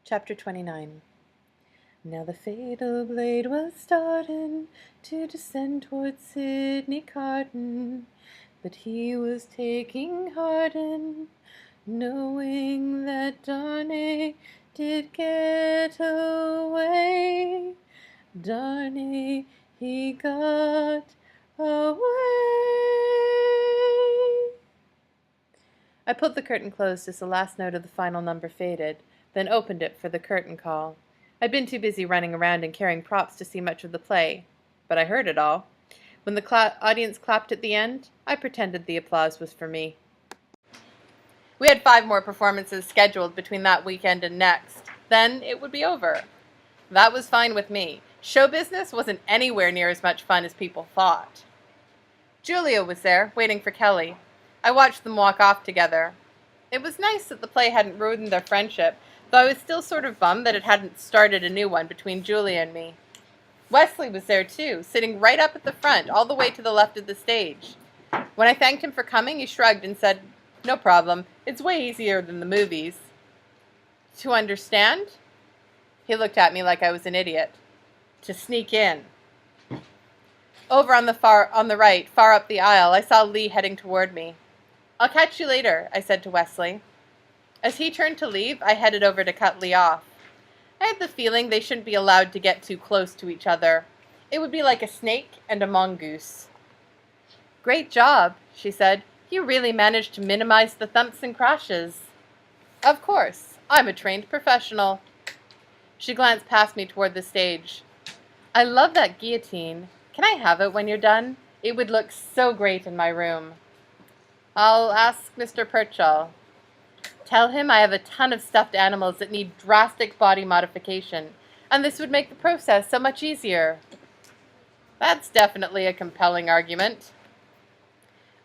Chapter 29. Now the fatal blade was starting to descend towards Sidney Carton, but he was taking heart in, knowing that Darnay did get away. Darnay, he got away. I pulled the curtain closed as the last note of the final number faded, then opened it for the curtain call. I'd been too busy running around and carrying props to see much of the play, but I heard it all. When the audience clapped at the end, I pretended the applause was for me. We had 5 more performances scheduled between that weekend and next. Then it would be over. That was fine with me. Show business wasn't anywhere near as much fun as people thought. Julia was there, waiting for Kelly. I watched them walk off together. It was nice that the play hadn't ruined their friendship, though I was still sort of bummed that it hadn't started a new one between Julia and me. Wesley was there too, sitting right up at the front, all the way to the left of the stage. When I thanked him for coming, he shrugged and said, "No problem, it's way easier than the movies." To understand? He looked at me like I was an idiot. To sneak in. Over on the right, far up the aisle, I saw Lee heading toward me. "I'll catch you later," I said to Wesley. As he turned to leave, I headed over to cut Lee off. I had the feeling they shouldn't be allowed to get too close to each other. It would be like a snake and a mongoose. "Great job," she said. "You really managed to minimize the thumps and crashes." "Of course. I'm a trained professional." She glanced past me toward the stage. "I love that guillotine. Can I have it when you're done? It would look so great in my room." "I'll ask Mr. Purchall. Tell him I have a ton of stuffed animals that need drastic body modification, and this would make the process so much easier." That's definitely a compelling argument.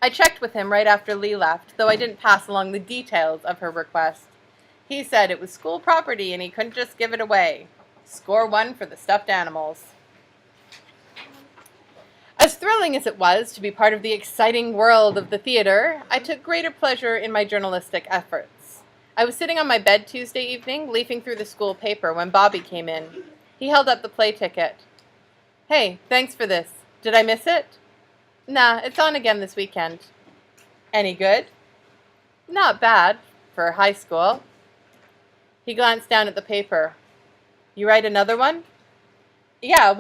I checked with him right after Lee left, though I didn't pass along the details of her request. He said it was school property and he couldn't just give it away. Score 1 for the stuffed animals. As thrilling as it was to be part of the exciting world of the theater, I took greater pleasure in my journalistic efforts. I was sitting on my bed Tuesday evening, leafing through the school paper, when Bobby came in. He held up the play ticket. "Hey, thanks for this. Did I miss it?" "Nah, it's on again this weekend." "Any good?" "Not bad, for high school." He glanced down at the paper. "You write another one?" "Yeah,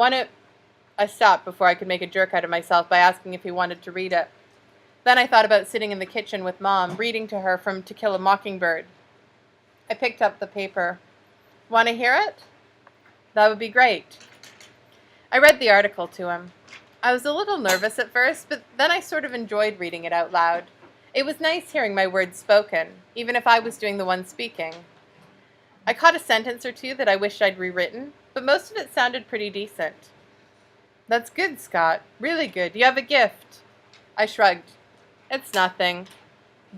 I stopped before I could make a jerk out of myself by asking if he wanted to read it. Then I thought about sitting in the kitchen with Mom, reading to her from To Kill a Mockingbird. I picked up the paper. "Want to hear it?" "That would be great." I read the article to him. I was a little nervous at first, but then I sort of enjoyed reading it out loud. It was nice hearing my words spoken, even if I was doing the one speaking. I caught a sentence or two that I wished I'd rewritten, but most of it sounded pretty decent. "That's good, Scott. Really good. You have a gift." I shrugged. "It's nothing."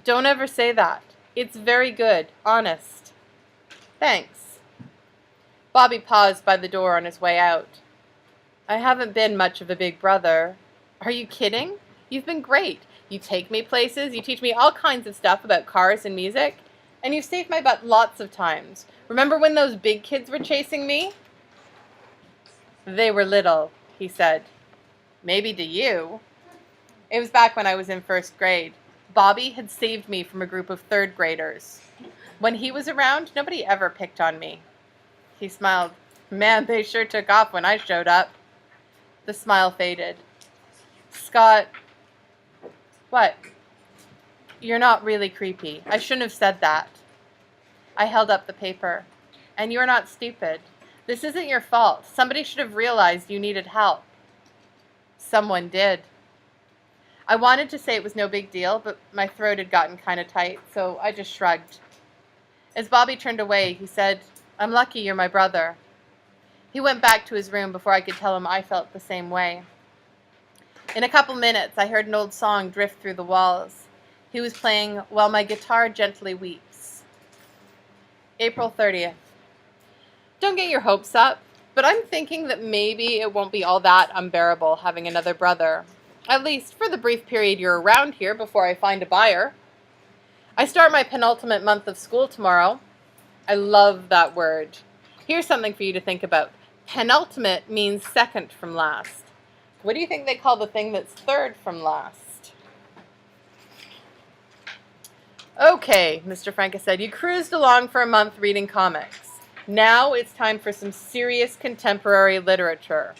"Don't ever say that. It's very good. Honest." "Thanks." Bobby paused by the door on his way out. "I haven't been much of a big brother." "Are you kidding? You've been great. You take me places, you teach me all kinds of stuff about cars and music, and you've saved my butt lots of times. Remember when those big kids were chasing me?" "They were little," he said. "Maybe to you." It was back when I was in 1st grade. Bobby had saved me from a group of 3rd graders. When he was around, nobody ever picked on me. He smiled. "Man, they sure took off when I showed up." The smile faded. "Scott." "What?" "You're not really creepy. I shouldn't have said that." I held up the paper. "And you're not stupid. This isn't your fault. Somebody should have realized you needed help." "Someone did." I wanted to say it was no big deal, but my throat had gotten kind of tight, so I just shrugged. As Bobby turned away, he said, "I'm lucky you're my brother." He went back to his room before I could tell him I felt the same way. In a couple minutes, I heard an old song drift through the walls. He was playing "While My Guitar Gently Weeps." April 30th. Don't get your hopes up, but I'm thinking that maybe it won't be all that unbearable having another brother. At least for the brief period you're around here before I find a buyer. I start my penultimate month of school tomorrow. I love that word. Here's something for you to think about. Penultimate means second from last. What do you think they call the thing that's third from last? Okay, Mr. Franca said, you cruised along for a month reading comics. Now it's time for some serious contemporary literature.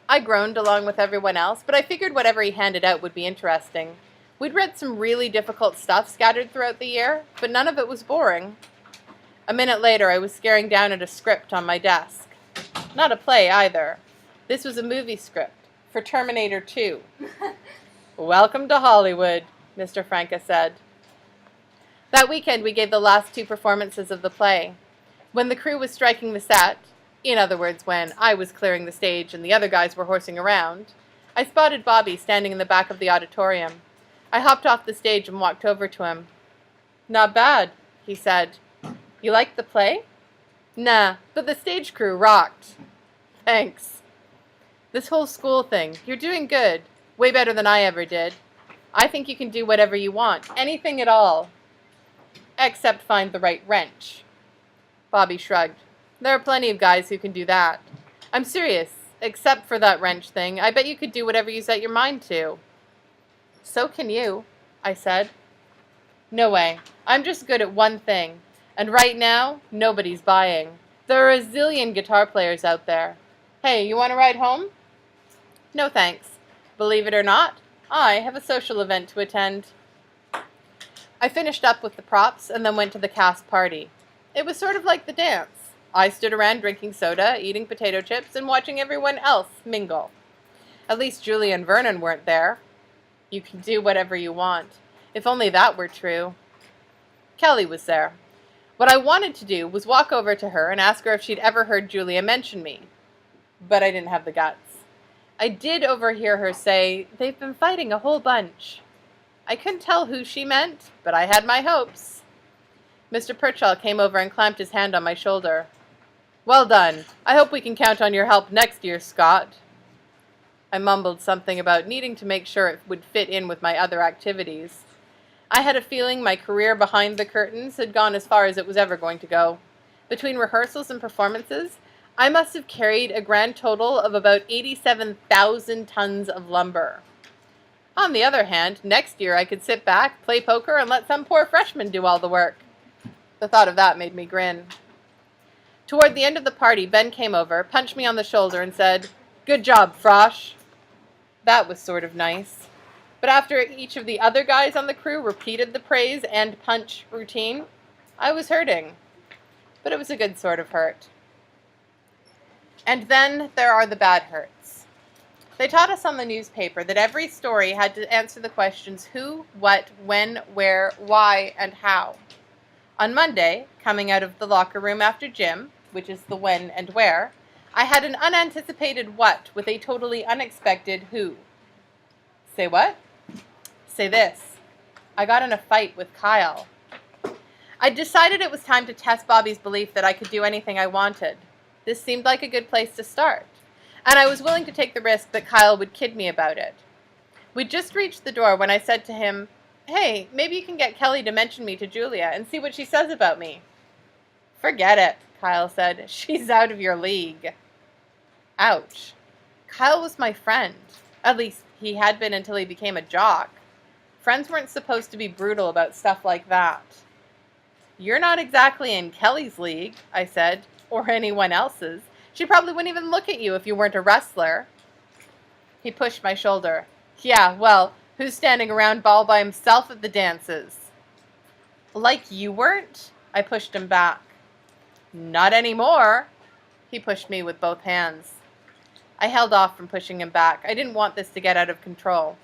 I groaned along with everyone else, but I figured whatever he handed out would be interesting. We'd read some really difficult stuff scattered throughout the year, but none of it was boring. A minute later, I was staring down at a script on my desk. Not a play, either. This was a movie script for Terminator 2. Welcome to Hollywood, Mr. Franca said. That weekend, we gave the last 2 performances of the play. When the crew was striking the set, in other words, when I was clearing the stage and the other guys were horsing around, I spotted Bobby standing in the back of the auditorium. I hopped off the stage and walked over to him. Not bad, he said. You liked the play? Nah, but the stage crew rocked. Thanks. This whole school thing, you're doing good. Way better than I ever did. I think you can do whatever you want, anything at all. Except find the right wrench. Bobby shrugged. There are plenty of guys who can do that. I'm serious. Except for that wrench thing, I bet you could do whatever you set your mind to. So can you, I said. No way. I'm just good at one thing. And right now, nobody's buying. There are a zillion guitar players out there. Hey, you want to ride home? No thanks. Believe it or not, I have a social event to attend. I finished up with the props and then went to the cast party. It was sort of like the dance. I stood around drinking soda, eating potato chips, and watching everyone else mingle. At least Julia and Vernon weren't there. You can do whatever you want. If only that were true. Kelly was there. What I wanted to do was walk over to her and ask her if she'd ever heard Julia mention me. But I didn't have the guts. I did overhear her say, they've been fighting a whole bunch. I couldn't tell who she meant, but I had my hopes. Mr. Purchall came over and clamped his hand on my shoulder. Well done. I hope we can count on your help next year, Scott. I mumbled something about needing to make sure it would fit in with my other activities. I had a feeling my career behind the curtains had gone as far as it was ever going to go. Between rehearsals and performances, I must have carried a grand total of about 87,000 tons of lumber. On the other hand, next year I could sit back, play poker, and let some poor freshman do all the work. The thought of that made me grin. Toward the end of the party, Ben came over, punched me on the shoulder, and said, "Good job, Frosh." That was sort of nice. But after each of the other guys on the crew repeated the praise and punch routine, I was hurting. But it was a good sort of hurt. And then there are the bad hurts. They taught us on the newspaper that every story had to answer the questions who, what, when, where, why, and how. On Monday, coming out of the locker room after gym, which is the when and where, I had an unanticipated what with a totally unexpected who. Say what? Say this. I got in a fight with Kyle. I decided it was time to test Bobby's belief that I could do anything I wanted. This seemed like a good place to start, and I was willing to take the risk that Kyle would kid me about it. We'd just reached the door when I said to him, "Hey, maybe you can get Kelly to mention me to Julia and see what she says about me." "Forget it," Kyle said. "She's out of your league." Ouch. Kyle was my friend. At least, he had been until he became a jock. Friends weren't supposed to be brutal about stuff like that. "You're not exactly in Kelly's league," I said, "or anyone else's. She probably wouldn't even look at you if you weren't a wrestler." He pushed my shoulder. "Yeah, well, who's standing around all by himself at the dances?" "Like you weren't?" I pushed him back. "Not anymore." He pushed me with both hands. I held off from pushing him back. I didn't want this to get out of control.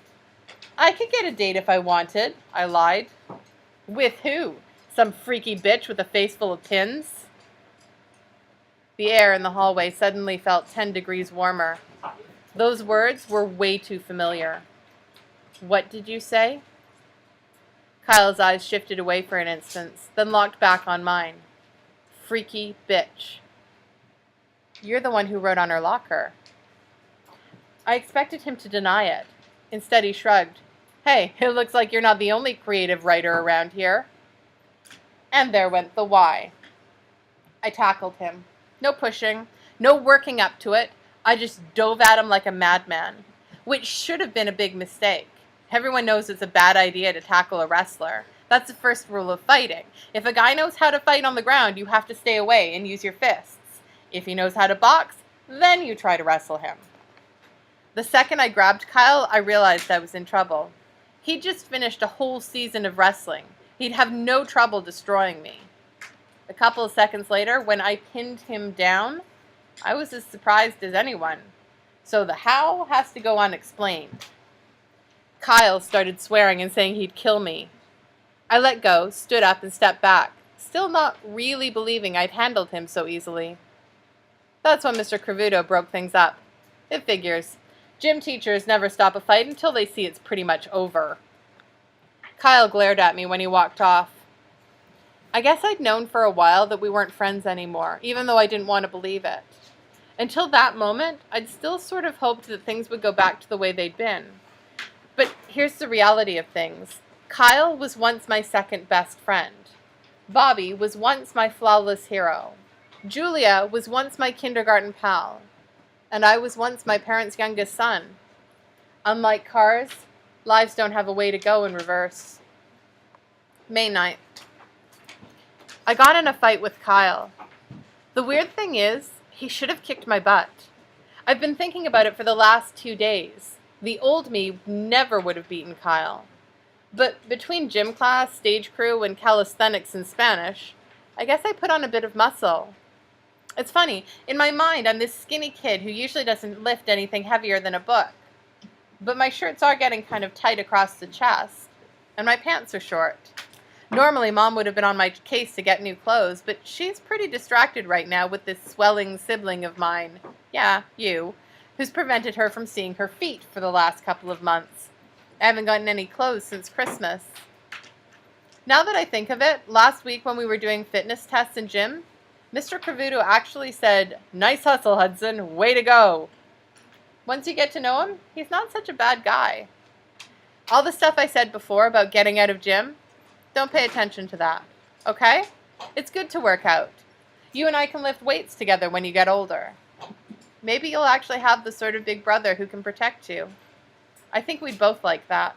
"I could get a date if I wanted," I lied. "With who? Some freaky bitch with a face full of pins?" The air in the hallway suddenly felt 10 degrees warmer. Those words were way too familiar. "What did you say?" Kyle's eyes shifted away for an instant, then locked back on mine. "Freaky bitch." "You're the one who wrote on her locker." I expected him to deny it. Instead, he shrugged. "Hey, it looks like you're not the only creative writer around here." And there went the why. I tackled him. No pushing, no working up to it. I just dove at him like a madman, which should have been a big mistake. Everyone knows it's a bad idea to tackle a wrestler. That's the first rule of fighting. If a guy knows how to fight on the ground, you have to stay away and use your fists. If he knows how to box, then you try to wrestle him. The second I grabbed Kyle, I realized I was in trouble. He'd just finished a whole season of wrestling. He'd have no trouble destroying me. A couple of seconds later, when I pinned him down, I was as surprised as anyone. So the how has to go unexplained. Kyle started swearing and saying he'd kill me. I let go, stood up, and stepped back, still not really believing I'd handled him so easily. That's when Mr. Cravuto broke things up. It figures. Gym teachers never stop a fight until they see it's pretty much over. Kyle glared at me when he walked off. I guess I'd known for a while that we weren't friends anymore, even though I didn't want to believe it. Until that moment, I'd still sort of hoped that things would go back to the way they'd been. But here's the reality of things. Kyle was once my second best friend. Bobby was once my flawless hero. Julia was once my kindergarten pal. And I was once my parents' youngest son. Unlike cars, lives don't have a way to go in reverse. May 9th. I got in a fight with Kyle. The weird thing is, he should have kicked my butt. I've been thinking about it for the last 2 days. The old me never would have beaten Kyle. But between gym class, stage crew, and calisthenics and Spanish, I guess I put on a bit of muscle. It's funny, in my mind, I'm this skinny kid who usually doesn't lift anything heavier than a book. But my shirts are getting kind of tight across the chest, and my pants are short. Normally, Mom would have been on my case to get new clothes, but she's pretty distracted right now with this swelling sibling of mine, yeah, you, who's prevented her from seeing her feet for the last couple of months. I haven't gotten any clothes since Christmas. Now that I think of it, last week when we were doing fitness tests in gym, Mr. Cravuto actually said, "Nice hustle, Hudson. Way to go." Once you get to know him, he's not such a bad guy. All the stuff I said before about getting out of gym, don't pay attention to that, okay? It's good to work out. You and I can lift weights together when you get older. Maybe you'll actually have the sort of big brother who can protect you. I think we'd both like that.